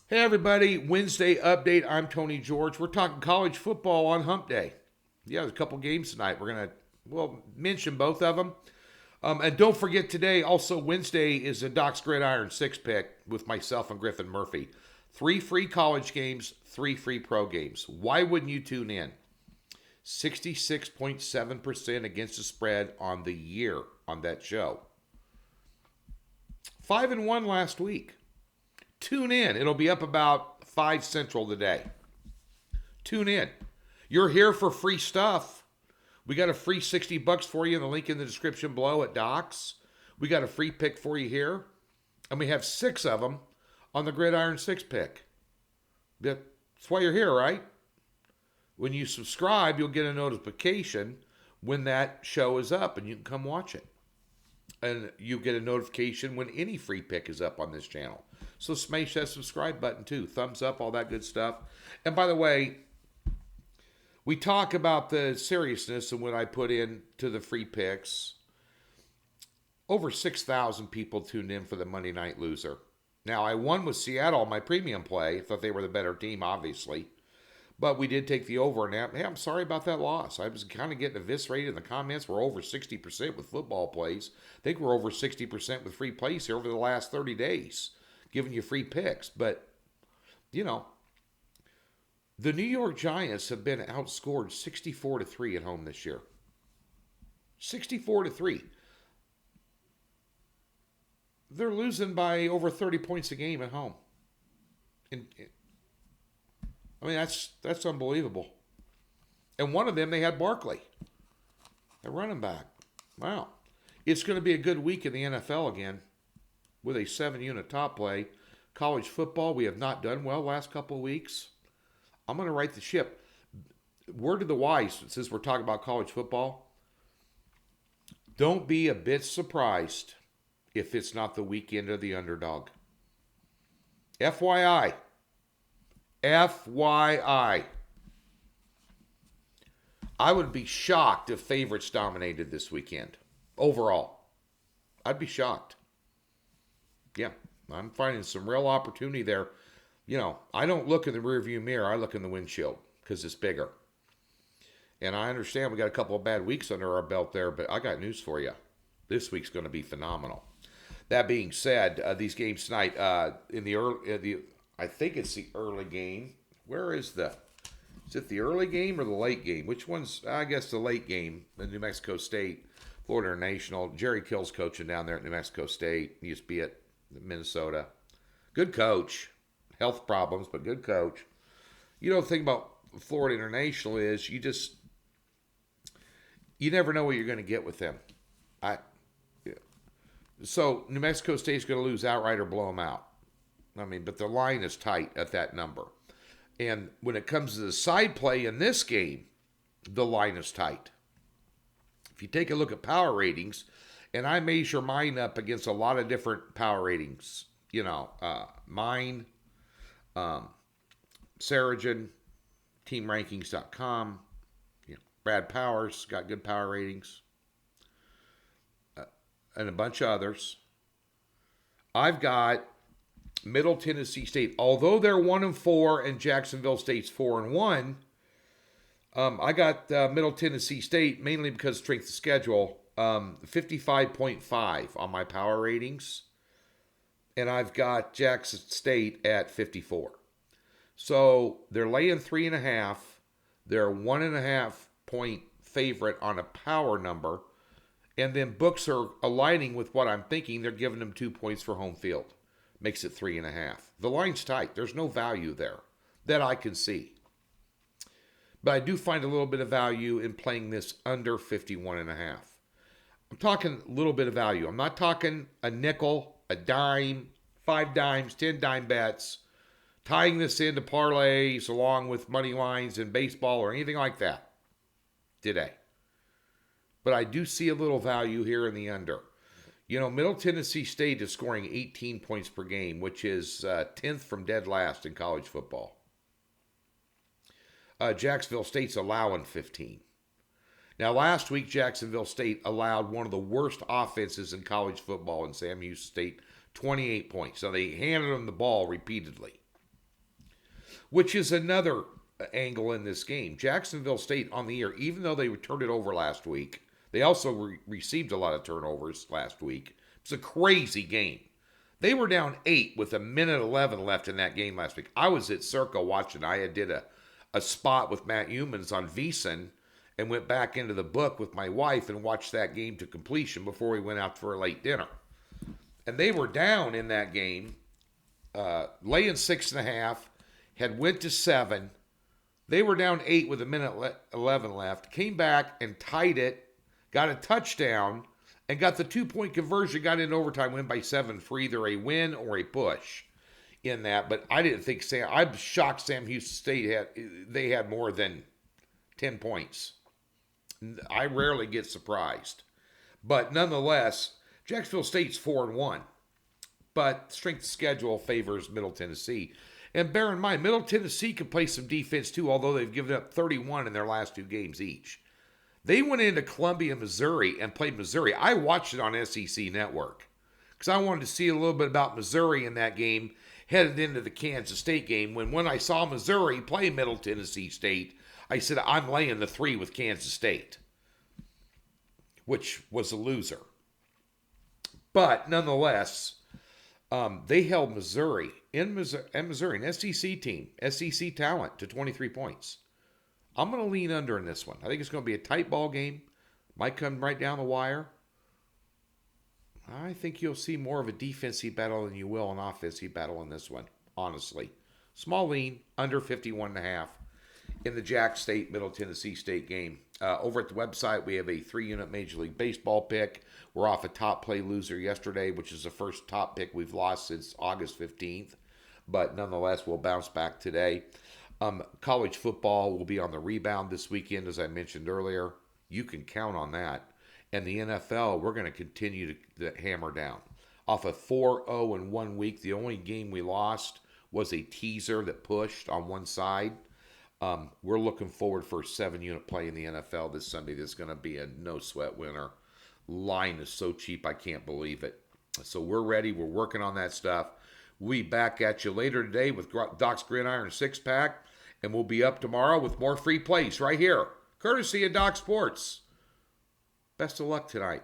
Hey everybody, Wednesday update. I'm Tony George. We're talking college football on Hump Day. Yeah, there's a couple games tonight. We're going to mention both of them. And don't forget today, also Wednesday, is a Doc's Gridiron 6-pick with myself and Griffin Murphy. 3 free college games, 3 free pro games. Why wouldn't you tune in? 66.7% against the spread on the year on that show. 5-1 last week. Tune in. It'll be up about 5 Central today. Tune in. You're here for free stuff. We got a free $60 for you in the link in the description below at Docs. We got a free pick for you here. And we have 6 of them on the Gridiron 6-pick. That's why you're here, right? When you subscribe, you'll get a notification when that show is up and you can come watch it. And you get a notification when any free pick is up on this channel. So smash that subscribe button too. Thumbs up, all that good stuff. And by the way, we talk about the seriousness and what I put in to the free picks. Over 6,000 people tuned in for the Monday Night Loser. Now, I won with Seattle on my premium play. I thought they were the better team, obviously. But we did take the over. And hey, I'm sorry about that loss. I was kind of getting eviscerated in the comments. We're over 60% with football plays. I think we're over 60% with free plays here over the last 30 days, giving you free picks. But, you know, the New York Giants have been outscored 64-3 at home this year. 64-3. They're losing by over 30 points a game at home. I mean, that's unbelievable. And one of them, they had Barkley, a running back. Wow. It's going to be a good week in the NFL again with a 7-unit top play. College football, we have not done well last couple of weeks. I'm going to right the ship. Word to the wise, since we're talking about college football, don't be a bit surprised if it's not the weekend of the underdog. FYI. FYI. I would be shocked if favorites dominated this weekend. Overall. I'd be shocked. Yeah, I'm finding some real opportunity there. You know, I don't look in the rearview mirror. I look in the windshield because it's bigger. And I understand we got a couple of bad weeks under our belt there, but I got news for you. This week's going to be phenomenal. That being said, these games tonight in the early, I think it's the early game. Where is it the early game or the late game? Which one's, I guess, the late game? The New Mexico State, Florida International. Jerry Kill's coaching down there at New Mexico State. He used to be at Minnesota. Good coach. Health problems, but good coach. You know, the thing about Florida International is you never know what you're going to get with them. So New Mexico State's going to lose outright or blow them out. I mean, but the line is tight at that number. And when it comes to the side play in this game, the line is tight. If you take a look at power ratings, and I measure mine up against a lot of different power ratings, you know, mine, Saragin, teamrankings.com, you know, Brad Powers got good power ratings, and a bunch of others. I've got Middle Tennessee State, although they're 1-4 and Jacksonville State's 4-1. I got Middle Tennessee State mainly because strength of schedule, 55.5 on my power ratings, and I've got Jax State at 54. So they're laying 3.5. They're 1.5 point favorite on a power number, and then books are aligning with what I'm thinking. They're giving them 2 points for home field. Makes it 3.5. The line's tight. There's no value there that I can see. But I do find a little bit of value in playing this under 51.5. I'm talking a little bit of value. I'm not talking a nickel, a dime, 5 dimes, 10 dime bets, tying this into parlays along with money lines in baseball or anything like that today. But I do see a little value here in the under. You know, Middle Tennessee State is scoring 18 points per game, which is 10th from dead last in college football. Jacksonville State's allowing 15. Now, last week, Jacksonville State allowed one of the worst offenses in college football in Sam Houston State, 28 points. So they handed them the ball repeatedly. which is another angle in this game. Jacksonville State on the year, even though they turned it over last week, they also received a lot of turnovers last week. It's a crazy game. They were down 8 with a minute 11 left in that game last week. I was at Circa watching. I did a spot with Matt Humans on VSiN and went back into the book with my wife and watched that game to completion before we went out for a late dinner. And they were down in that game, laying 6.5, had went to 7. They were down 8 with a minute 11 left, came back and tied it, got a touchdown, and got the 2-point conversion, got in overtime, win by 7 for either a win or a push in that. But I didn't think I'm shocked Sam Houston State had more than 10 points. I rarely get surprised. But nonetheless, Jacksonville State's 4-1. But strength of schedule favors Middle Tennessee. And bear in mind, Middle Tennessee can play some defense too, although they've given up 31 in their last 2 games each. They went into Columbia, Missouri, and played Missouri. I watched it on SEC Network because I wanted to see a little bit about Missouri in that game headed into the Kansas State game. When I saw Missouri play Middle Tennessee State, I said, I'm laying the 3 with Kansas State, which was a loser. But nonetheless, they held Missouri, an SEC team, SEC talent, to 23 points. I'm going to lean under in this one. I think it's going to be a tight ball game. Might come right down the wire. I think you'll see more of a defensive battle than you will an offensive battle in this one, honestly. Small lean, under 51.5 in the Jax State, Middle Tennessee State game. Over at the website, we have a 3-unit Major League Baseball pick. We're off a top play loser yesterday, which is the first top pick we've lost since August 15th. But nonetheless, we'll bounce back today. College football will be on the rebound this weekend, as I mentioned earlier. You can count on that. And the NFL, we're going to continue to hammer down. Off a 4-0 in 1 week, the only game we lost was a teaser that pushed on one side. We're looking forward for a 7-unit play in the NFL this Sunday. This is going to be a no-sweat winner. Line is so cheap, I can't believe it. So we're ready. We're working on that stuff. We'll be back at you later today with Doc's Gridiron 6-pack. And we'll be up tomorrow with more free plays right here, courtesy of Doc Sports. Best of luck tonight.